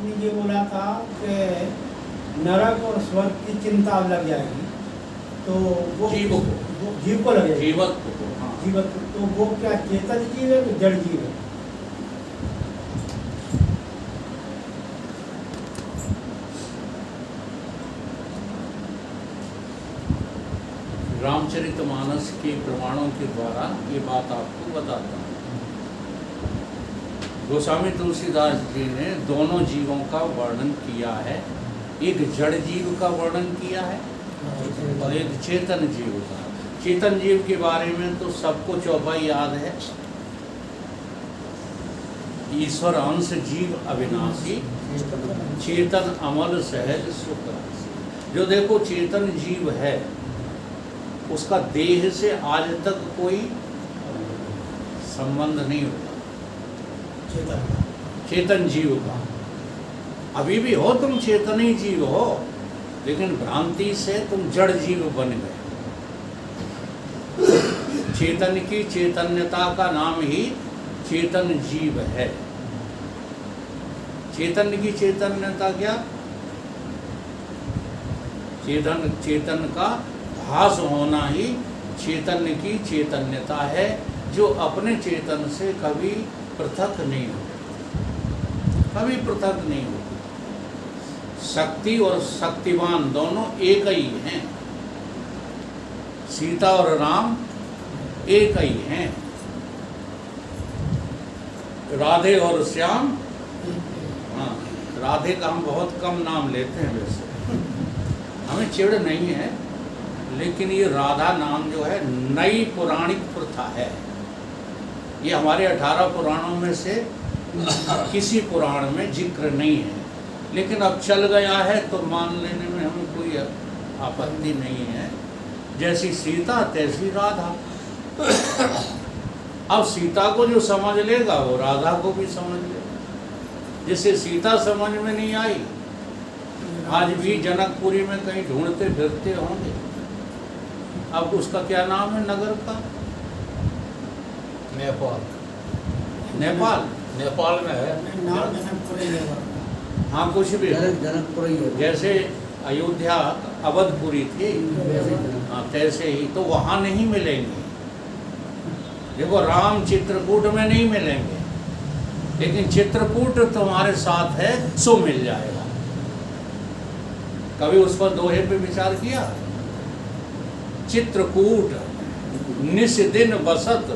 आपने ये बोला था कि नरक और स्वर्ग की चिंता अब लग जाएगी, तो वो जीव को लग जाएगी, जीवत्व को, हाँ। जीवत्व, तो वो क्या चेतन जीव है कि जड़ जीव है? रामचरितमानस के प्रमाणों के द्वारा ये बात आपको बताता हूँ। गोस्वामी तुलसीदास जी ने दोनों जीवों का वर्णन किया है, एक जड़ जीव का वर्णन किया है और एक चेतन जीव का। चेतन जीव के बारे में तो सबको चौपाई याद है, ईश्वर अंश जीव अविनाशी, चेतन अमल सहज सुख राशि। जो देखो चेतन जीव है उसका देह से आज तक कोई संबंध नहीं होता, चेतन जीव का। अभी भी हो तुम चेतनी जीव हो, लेकिन भ्रांति से तुम जड़ जीव बन गए। चेतन की चैतन्यता का नाम ही चेतन जीव है। चेतन की चैतन्यता क्या? चेतन का भास होना ही चैतन्य की चैतन्यता है, जो अपने चेतन से कभी पृथक नहीं होती, कभी पृथक नहीं होती। शक्ति और शक्तिवान दोनों एक ही हैं, सीता और राम एक ही हैं, राधे और श्याम। हाँ, राधे का हम बहुत कम नाम लेते हैं, वैसे हमें चिढ़ नहीं है, लेकिन ये राधा नाम जो है नई पौराणिक प्रथा है। ये हमारे 18 पुराणों में से किसी पुराण में जिक्र नहीं है, लेकिन अब चल गया है तो मान लेने में हमें कोई आपत्ति नहीं है। जैसी सीता तैसी राधा। अब सीता को जो समझ लेगा वो राधा को भी समझ लेगा। जिसे सीता समझ में नहीं आई, आज भी जनकपुरी में कहीं ढूंढते फिरते होंगे। अब उसका क्या नाम है नगर का? नेपाल। नेपाल, नेपाल में है नाम जनकपुरी है। हाँ, कुछ भी जनकपुरी है। जैसे अयोध्या अवधपुरी थी, हाँ तैसे ही। तो वहाँ नहीं मिलेंगे। देखो राम चित्रकूट में नहीं मिलेंगे, लेकिन चित्रकूट तुम्हारे साथ है सो मिल जाएगा। कभी उस पर दोहे पे विचार किया? चित्रकूट निस दिन बसत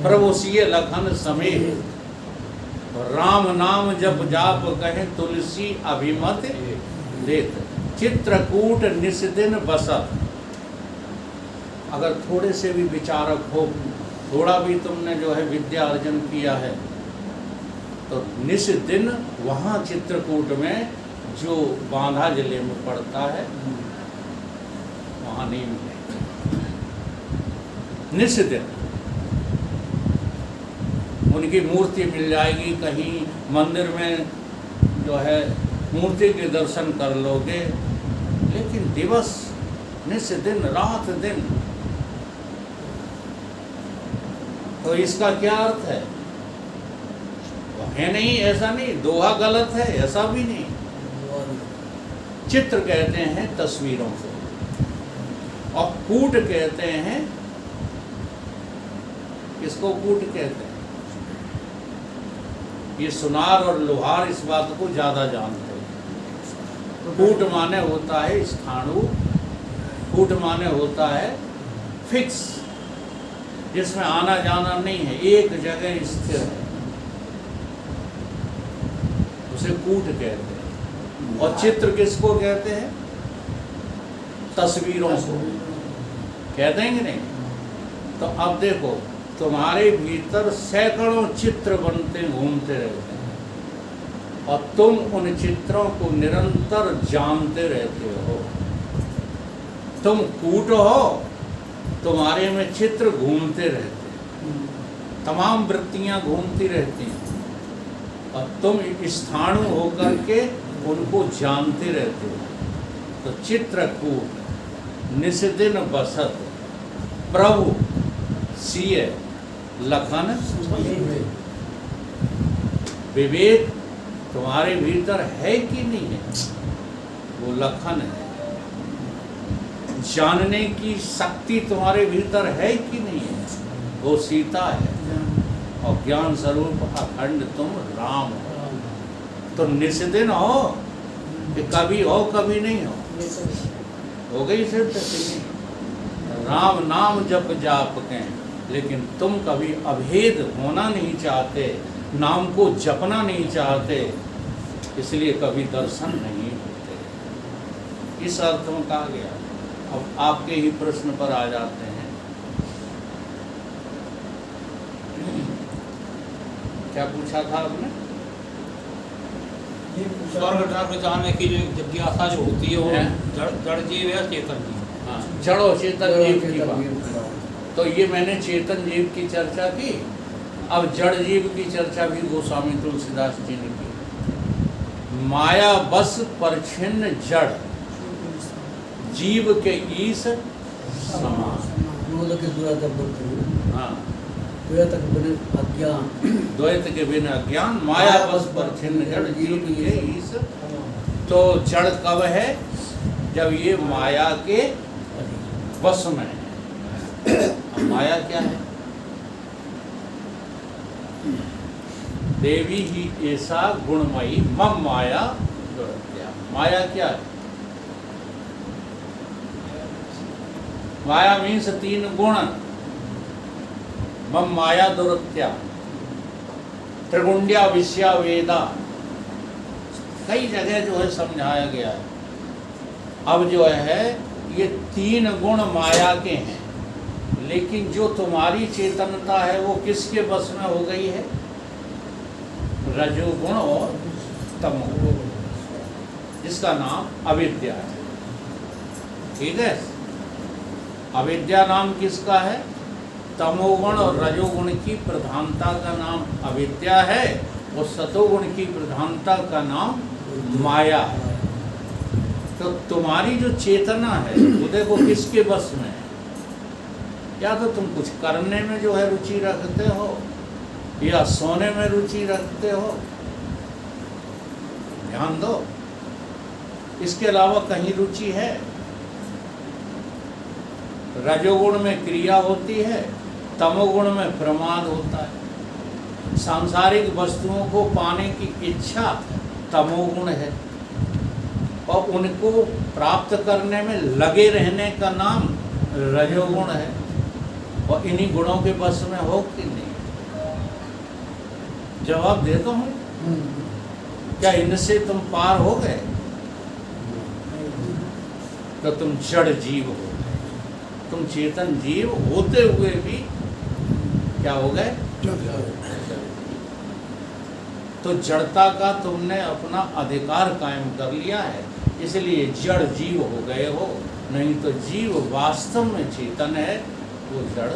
प्रभु सिय लखन समेत, राम नाम जप जाप कहे तुलसी अभिमत देत। चित्रकूट निस दिन बसत। अगर थोड़े से भी विचारक हो, थोड़ा भी तुमने जो है विद्या अर्जन किया है, तो निस दिन वहाँ चित्रकूट में जो बांधा जिले में पड़ता है वहाँ नहीं मिलेगा। निस दिन उनकी मूर्ति मिल जाएगी, कहीं मंदिर में जो है मूर्ति के दर्शन कर लोगे, लेकिन दिवस निस दिन रात दिन। तो इसका क्या अर्थ है? है नहीं, ऐसा नहीं, दोहा गलत है ऐसा भी नहीं। चित्र कहते हैं तस्वीरों को, और कूट कहते हैं, किसको कूट कहते हैं? ये सुनार और लोहार इस बात को ज्यादा जानते हैं। कूट माने होता है स्थाणु, कूट माने होता है फिक्स, जिसमें आना जाना नहीं है, एक जगह स्थिर है, उसे कूट कहते हैं। और चित्र किसको कहते हैं? तस्वीरों को कहते हैं कि नहीं? तो अब देखो, तुम्हारे भीतर सैकड़ों चित्र बनते घूमते रहते हैं, और तुम उन चित्रों को निरंतर जानते रहते हो। तुम कूट हो, तुम्हारे में चित्र घूमते रहते हैं, तमाम वृत्तियां घूमती रहती हैं, और तुम स्थाणु होकर के उनको जानते रहते हो। तो चित्रकूट निस्दिन बसत प्रभु सिय लखन विवेक तुम्हारे भीतर है कि नहीं है, वो लखन है। जानने की शक्ति तुम्हारे भीतर है कि नहीं है, वो सीता है। और ज्ञान स्वरूप अखंड तुम राम हो। तो निस्दिन हो कि कभी हो कभी नहीं हो गई सिद्ध सिद्धि। राम नाम जप जाप के, लेकिन तुम कभी अभेद होना नहीं चाहते, नाम को जपना नहीं चाहते, इसलिए कभी दर्शन नहीं होते। इस अर्थ में कहा गया। अब आपके ही प्रश्न पर आ जाते हैं। क्या पूछा था आपने? ये पूछा स्वर्ग नरक जाने की जो जिज्ञासा जो होती है वो जड़ जीव है चेतन जीव? हाँ, जड़ और चेतन जीव की बात। तो ये मैंने चेतन जीव की चर्चा की। अब जड़ जीव की चर्चा भी गोस्वामी तुलसीदास जी ने की। माया बस परछिन्न जड़, जीव के ईश समान। हाँ, द्वैत के बिना अज्ञान, माया बस परछिन्न जड़, जीव के ईश। तो जड़ कब है? जब ये माया के वश में है। अब माया क्या है? देवी ही ऐसा गुणमयी मम माया दुरत्या। माया क्या है? माया मीन्स 3 गुण। मम माया दुरत्या, त्रिगुण्या विषया वेदा, कई जगह जो है समझाया गया है। अब जो है ये 3 गुण माया के हैं, लेकिन जो तुम्हारी चेतनता है वो किसके बस में हो गई है? रजोगुण और तमोगुण, जिसका नाम अविद्या है। ठीक है? अविद्या नाम किसका है? तमोगुण और रजोगुण की प्रधानता का नाम अविद्या है, और सतोगुण की प्रधानता का नाम माया है। तो तुम्हारी जो चेतना है वो देखो किसके बस में है? या तो तुम कुछ करने में जो है रुचि रखते हो, या सोने में रुचि रखते हो। ध्यान दो, इसके अलावा कहीं रुचि है? रजोगुण में क्रिया होती है, तमोगुण में प्रमाद होता है। सांसारिक वस्तुओं को पाने की इच्छा तमोगुण है, और उनको प्राप्त करने में लगे रहने का नाम रजोगुण है। और इन्हीं गुणों के बस में हो कि नहीं? जवाब देता हूँ, क्या इनसे तुम पार हो गए? तो तुम जड़ जीव हो। तुम चेतन जीव होते हुए भी क्या हो गए? तो जड़ता का तुमने अपना अधिकार कायम कर लिया है, इसलिए जड़ जीव हो गए हो। नहीं तो जीव वास्तव में चेतन है, वो जड़